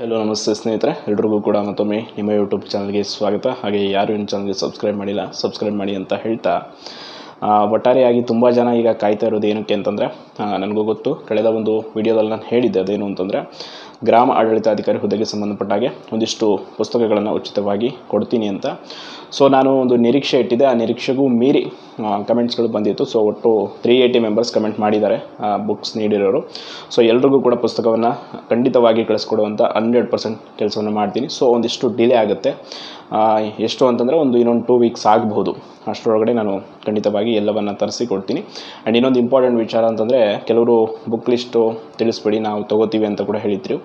Hello ನಮಸ್ತೆ ಸ್ನೇಹಿತರೆ, ಎಲ್ರಿಗೂ ಕೂಡ ಮತ್ತೊಮ್ಮೆ ನಿಮ್ಮ ಯೂಟ್ಯೂಬ್ ಚಾನಲ್ಗೆ ಸ್ವಾಗತ. ಹಾಗೆ ಯಾರು ಇನ್ನು ಚಾನಲ್ಗೆ ಸಬ್ಸ್ಕ್ರೈಬ್ ಮಾಡಿಲ್ಲ ಸಬ್ಸ್ಕ್ರೈಬ್ ಮಾಡಿ ಅಂತ ಹೇಳ್ತಾ, ಒಟ್ಟಾರೆಯಾಗಿ ತುಂಬ ಜನ ಈಗ ಕಾಯ್ತಾ ಇರೋದು ಏನಕ್ಕೆ ಅಂತಂದರೆ, ನನಗೂ ಗೊತ್ತು, ಕಳೆದ ಒಂದು ವಿಡಿಯೋದಲ್ಲಿ ನಾನು ಹೇಳಿದ್ದೆ. ಅದೇನು ಅಂತಂದರೆ, ಗ್ರಾಮ ಆಡಳಿತಾಧಿಕಾರಿ ಹುದ್ದೆಗೆ ಸಂಬಂಧಪಟ್ಟ ಹಾಗೆ ಒಂದಿಷ್ಟು ಪುಸ್ತಕಗಳನ್ನು ಉಚಿತವಾಗಿ ಕೊಡ್ತೀನಿ ಅಂತ. ಸೊ ನಾನು ಒಂದು ನಿರೀಕ್ಷೆ ಇಟ್ಟಿದ್ದೆ, ಆ ನಿರೀಕ್ಷೆಗೂ ಮೀರಿ ಕಮೆಂಟ್ಸ್ಗಳು ಬಂದಿತ್ತು. ಸೊ ಒಟ್ಟು 380 ಮೆಂಬರ್ಸ್ ಕಮೆಂಟ್ ಮಾಡಿದ್ದಾರೆ ಬುಕ್ಸ್ ನೀಡಿರೋರು. ಸೊ ಎಲ್ರಿಗೂ ಕೂಡ ಪುಸ್ತಕವನ್ನು ಖಂಡಿತವಾಗಿ ಕಳಿಸ್ಕೊಡುವಂಥ 100% ಕೆಲಸವನ್ನು ಮಾಡ್ತೀನಿ. ಸೊ ಒಂದಿಷ್ಟು ಡಿಲೇ ಆಗುತ್ತೆ, ಎಷ್ಟು ಅಂತಂದರೆ ಇನ್ನೊಂದು 2 ವೀಕ್ಸ್ ಆಗಬಹುದು. ಅಷ್ಟರೊಳಗಡೆ ನಾನು ಖಂಡಿತವಾಗಿ ಎಲ್ಲವನ್ನು ತರಿಸಿ ಕೊಡ್ತೀನಿ. ಆ್ಯಂಡ್ ಇನ್ನೊಂದು ಇಂಪಾರ್ಟೆಂಟ್ ವಿಚಾರ ಅಂತಂದರೆ, ಕೆಲವರು ಬುಕ್ ಲಿಸ್ಟು ತಿಳಿಸ್ಬೇಡಿ, ನಾವು ತೊಗೋತೀವಿ ಅಂತ ಕೂಡ ಹೇಳಿದ್ರು.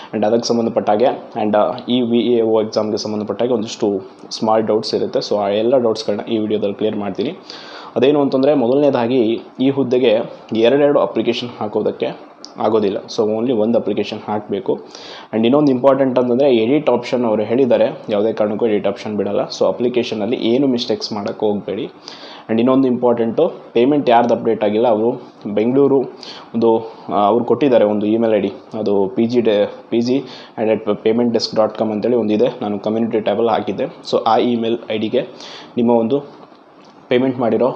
ಆ್ಯಂಡ್ ಅದಕ್ಕೆ ಸಂಬಂಧಪಟ್ಟಾಗೆ ಆ್ಯಂಡ್ ಈ VAO ಎಕ್ಸಾಮ್ಗೆ ಸಂಬಂಧಪಟ್ಟಾಗೆ ಒಂದಿಷ್ಟು ಸ್ಮಾಲ್ ಡೌಟ್ಸ್ ಇರುತ್ತೆ. ಸೊ ಆ ಎಲ್ಲ ಡೌಟ್ಸ್ಗಳನ್ನ ಈ ವಿಡಿಯೋದಲ್ಲಿ ಕ್ಲಿಯರ್ ಮಾಡ್ತೀನಿ. ಅದೇನು ಅಂತಂದರೆ, ಮೊದಲನೇದಾಗಿ ಈ ಹುದ್ದೆಗೆ 2 ಅಪ್ಲಿಕೇಶನ್ ಹಾಕೋದಕ್ಕೆ ಆಗೋದಿಲ್ಲ. ಸೊ ಓನ್ಲಿ ಒಂದು ಅಪ್ಲಿಕೇಶನ್ ಹಾಕಬೇಕು. ಆ್ಯಂಡ್ ಇನ್ನೊಂದು ಇಂಪಾರ್ಟೆಂಟ್ ಅಂತಂದರೆ, ಎಡಿಟ್ ಆಪ್ಷನ್ ಅವರು ಹೇಳಿದ್ದಾರೆ, ಯಾವುದೇ ಕಾರಣಕ್ಕೂ ಎಡಿಟ್ ಆಪ್ಷನ್ ಬಿಡಲ್ಲ. ಸೊ ಅಪ್ಲಿಕೇಶನಲ್ಲಿ ಏನು ಮಿಸ್ಟೇಕ್ಸ್ ಮಾಡೋಕ್ಕೆ ಹೋಗಬೇಡಿ. ಆ್ಯಂಡ್ ಇನ್ನೊಂದು ಇಂಪಾರ್ಟೆಂಟು, ಪೇಮೆಂಟ್ ಯಾರ್ದು ಅಪ್ಡೇಟ್ ಆಗಿಲ್ಲ, ಅವರು ಬೆಂಗಳೂರು ಅವ್ರು ಕೊಟ್ಟಿದ್ದಾರೆ ಒಂದು ಇಮೇಲ್ ID, ಅದು pg@paymentdesk.com ಅಂತೇಳಿ ಒಂದಿದೆ. ನಾನು ಕಮ್ಯುನಿಟಿ ಟ್ಯಾಬಲ್ಲಿ ಹಾಕಿದ್ದೆ. ಸೊ ಆ ಇಮೇಲ್ IDಗೆ ನಿಮ್ಮ ಒಂದು ಪೇಮೆಂಟ್ ಮಾಡಿರೋ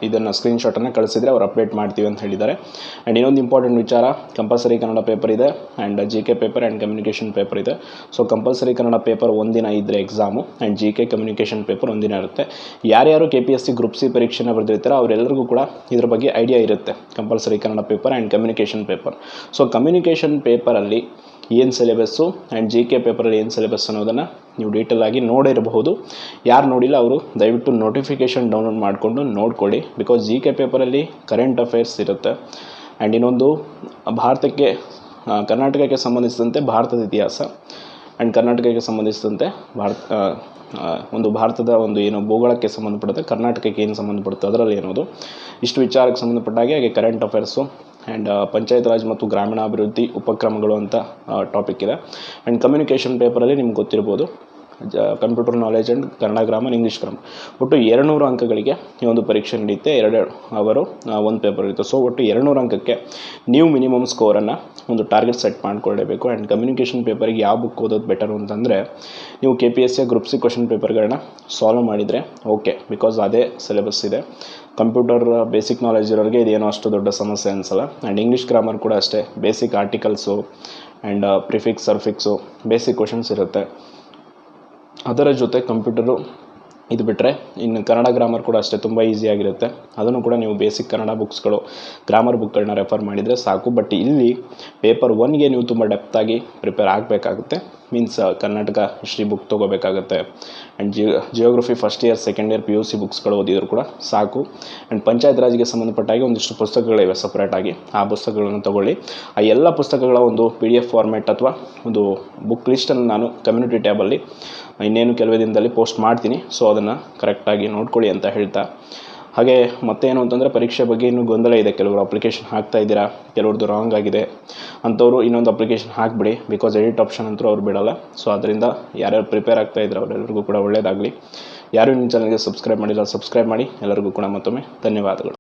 ಇದನ್ನು ಸ್ಕ್ರೀನ್ಶಾಟನ್ನು ಕಳಿಸಿದರೆ ಅವ್ರು ಅಪ್ಡೇಟ್ ಮಾಡ್ತೀವಿ ಅಂತ ಹೇಳಿದ್ದಾರೆ. ಆ್ಯಂಡ್ ಇನ್ನೊಂದು ಇಂಪಾರ್ಟೆಂಟ್ ವಿಚಾರ, ಕಂಪಲ್ಸರಿ ಕನ್ನಡ ಪೇಪರ್ ಇದೆ, and GK paper and communication paper ಇದೆ. ಸೊ ಕಂಪಲ್ಸರಿ ಕನ್ನಡ ಪೇಪರ್ ಒಂದಿನ ಇದ್ದರೆ exam, and GK communication paper ಒಂದಿನ ಇರುತ್ತೆ. ಯಾರ್ಯಾರು KPSC ಗ್ರೂಪ್ C ಪರೀಕ್ಷೆನ ಬರೆದಿರ್ತಾರೆ ಅವರೆಲ್ಲರಿಗೂ ಕೂಡ ಇದ್ರ ಬಗ್ಗೆ ಐಡಿಯಾ ಇರುತ್ತೆ, compulsory Kannada paper and communication paper. So communication ಪೇಪರಲ್ಲಿ ಏನು ಸಿಲೆಬಸ್ಸು ಆ್ಯಂಡ್ GK ಪೇಪರಲ್ಲಿ ಏನು ಸಿಲೆಬಸ್ ಅನ್ನೋದನ್ನು ನೀವು ಡೀಟೇಲಾಗಿ ನೋಡಿರಬಹುದು. ಯಾರು ನೋಡಿಲ್ಲ ಅವರು ದಯವಿಟ್ಟು ನೋಟಿಫಿಕೇಷನ್ ಡೌನ್ಲೋಡ್ ಮಾಡಿಕೊಂಡು ನೋಡ್ಕೊಳ್ಳಿ. ಬಿಕಾಸ್ GK ಪೇಪರಲ್ಲಿ ಕರೆಂಟ್ ಅಫೇರ್ಸ್ ಇರುತ್ತೆ. ಆ್ಯಂಡ್ ಇನ್ನೊಂದು ಕರ್ನಾಟಕಕ್ಕೆ ಸಂಬಂಧಿಸಿದಂತೆ ಭಾರತದ ಇತಿಹಾಸ, ಆ್ಯಂಡ್ ಕರ್ನಾಟಕಕ್ಕೆ ಸಂಬಂಧಿಸಿದಂತೆ ಭಾರತದ ಏನು ಭೂಗೋಳಕ್ಕೆ ಸಂಬಂಧಪಡುತ್ತೆ, ಕರ್ನಾಟಕಕ್ಕೆ ಏನು ಸಂಬಂಧಪಡುತ್ತೆ ಅದರಲ್ಲಿ ಏನೋದು, ಇಷ್ಟು ವಿಚಾರಕ್ಕೆ ಸಂಬಂಧಪಟ್ಟಾಗೆ ಹಾಗೆ current affairs and panchayat Raj ಮತ್ತು ಗ್ರಾಮೀಣಾಭಿವೃದ್ಧಿ ಉಪಕ್ರಮಗಳು ಅಂತ ಟಾಪಿಕ್ ಇದೆ. ಆ್ಯಂಡ್ ಕಮ್ಯುನಿಕೇಷನ್ ಪೇಪರಲ್ಲಿ ನಿಮ್ಗೆ ಗೊತ್ತಿರ್ಬೋದು, computer knowledge and Kannada grammar, English grammar. ಒಟ್ಟು 200 ಅಂಕಗಳಿಗೆ ಈ ಒಂದು ಪರೀಕ್ಷೆ ನಡೆಯುತ್ತೆ. 2 ಅವರು ಒಂದು ಪೇಪರ್ ಇರುತ್ತೆ. ಸೊ ಒಟ್ಟು 200 ಅಂಕಕ್ಕೆ ನೀವು ಮಿನಿಮಮ್ ಸ್ಕೋರನ್ನು ಒಂದು ಟಾರ್ಗೆಟ್ ಸೆಟ್ ಮಾಡಿಕೊಳ್ಳಬೇಕು. ಆ್ಯಂಡ್ ಕಮ್ಯುನಿಕೇಷನ್ ಪೇಪರಿಗೆ ಯಾವ ಬುಕ್ ಓದೋದು ಬೆಟರು ಅಂತಂದರೆ, ನೀವು KPSC ಗ್ರೂಪ್ C ಕ್ವಶನ್ ಪೇಪರ್ಗಳನ್ನ ಸಾಲ್ವ್ ಮಾಡಿದರೆ ಓಕೆ, ಬಿಕಾಸ್ ಅದೇ ಸಿಲೆಬಸ್ ಇದೆ. ಕಂಪ್ಯೂಟರ್ ಬೇಸಿಕ್ ನಾಲೆಜ್ ಇರೋರಿಗೆ ಇದೇನೋ ಅಷ್ಟು ದೊಡ್ಡ ಸಮಸ್ಯೆ ಅನಿಸಲ್ಲ. ಆ್ಯಂಡ್ ಇಂಗ್ಲೀಷ್ ಗ್ರಾಮರ್ ಕೂಡ ಅಷ್ಟೇ, basic articles and prefix suffix basic questions ಇರುತ್ತೆ. ಅದರ ಜೊತೆ ಕಂಪ್ಯೂಟರು ಇದು ಬಿಟ್ಟರೆ ಇನ್ನು ಕನ್ನಡ ಗ್ರಾಮರ್ ಕೂಡ ಅಷ್ಟೇ ತುಂಬ ಈಸಿಯಾಗಿರುತ್ತೆ. ಅದನ್ನು ಕೂಡ ನೀವು ಬೇಸಿಕ್ ಕನ್ನಡ ಬುಕ್ಸ್ಗಳು, ಗ್ರಾಮರ್ ಬುಕ್ಗಳನ್ನ ರೆಫರ್ ಮಾಡಿದರೆ ಸಾಕು. ಬಟ್ ಇಲ್ಲಿ ಪೇಪರ್ 1ಗೆ ನೀವು ತುಂಬ ಡೆಪ್ತಾಗಿ ಪ್ರಿಪೇರ್ ಆಗಬೇಕಾಗುತ್ತೆ. ಮೀನ್ಸ್ ಕರ್ನಾಟಕ ಹಿಸ್ಟ್ರಿ ಬುಕ್ ತೊಗೋಬೇಕಾಗುತ್ತೆ. And geography first year second year PUC ಬುಕ್ಸ್ಗಳು ಓದಿದ್ರು ಕೂಡ ಸಾಕು. ಆ್ಯಂಡ್ ಪಂಚಾಯತ್ ರಾಜ್ಗೆ ಸಂಬಂಧಪಟ್ಟಾಗಿ ಒಂದಿಷ್ಟು ಪುಸ್ತಕಗಳಿವೆ ಸಪ್ರೇಟಾಗಿ, ಆ ಪುಸ್ತಕಗಳನ್ನು ತೊಗೊಳ್ಳಿ. ಆ ಎಲ್ಲ ಪುಸ್ತಕಗಳ ಒಂದು PDF ಫಾರ್ಮ್ಯಾಟ್ ಅಥವಾ ಒಂದು ಬುಕ್ ಲಿಸ್ಟನ್ನು ನಾನು ಕಮ್ಯುನಿಟಿ ಟ್ಯಾಬಲ್ಲಿ ಇನ್ನೇನು ಕೆಲವೇ ದಿನದಲ್ಲಿ ಪೋಸ್ಟ್ ಮಾಡ್ತೀನಿ. ಸೊ ಅದನ್ನು ಕರೆಕ್ಟಾಗಿ ನೋಡ್ಕೊಳ್ಳಿ ಅಂತ ಹೇಳ್ತಾ, ಹಾಗೆ ಮತ್ತೇನು ಅಂತಂದರೆ, ಪರೀಕ್ಷೆ ಬಗ್ಗೆ ಇನ್ನೂ ಗೊಂದಲ ಇದೆ. ಕೆಲವರು ಅಪ್ಲಿಕೇಶನ್ ಹಾಕ್ತಾ ಇದ್ದೀರಾ, ಕೆಲವ್ರದ್ದು ರಾಂಗ್ ಆಗಿದೆ ಅಂಥವ್ರು ಇನ್ನೊಂದು ಅಪ್ಲಿಕೇಶನ್ ಹಾಕಿಬಿಡಿ. ಬಿಕಾಸ್ ಎಡಿಟ್ ಆಪ್ಷನ್ ಅಂತೂ ಅವ್ರು ಬಿಡಲ್ಲ. ಸೊ ಅದರಿಂದ ಯಾರ್ಯಾರು ಪ್ರಿಪೇರ್ ಆಗ್ತಾ ಇದ್ದಾರೆ ಅವರೆಲ್ಲರಿಗೂ ಕೂಡ ಒಳ್ಳೆಯದಾಗಲಿ. ಯಾರು ನಿಮ್ಮ ಚಾನಲ್ಗೆ ಸಬ್ಸ್ಕ್ರೈಬ್ ಮಾಡಿಲ್ಲ ಸಬ್ಸ್ಕ್ರೈಬ್ ಮಾಡಿ. ಎಲ್ಲರಿಗೂ ಕೂಡ ಮತ್ತೊಮ್ಮೆ ಧನ್ಯವಾದಗಳು.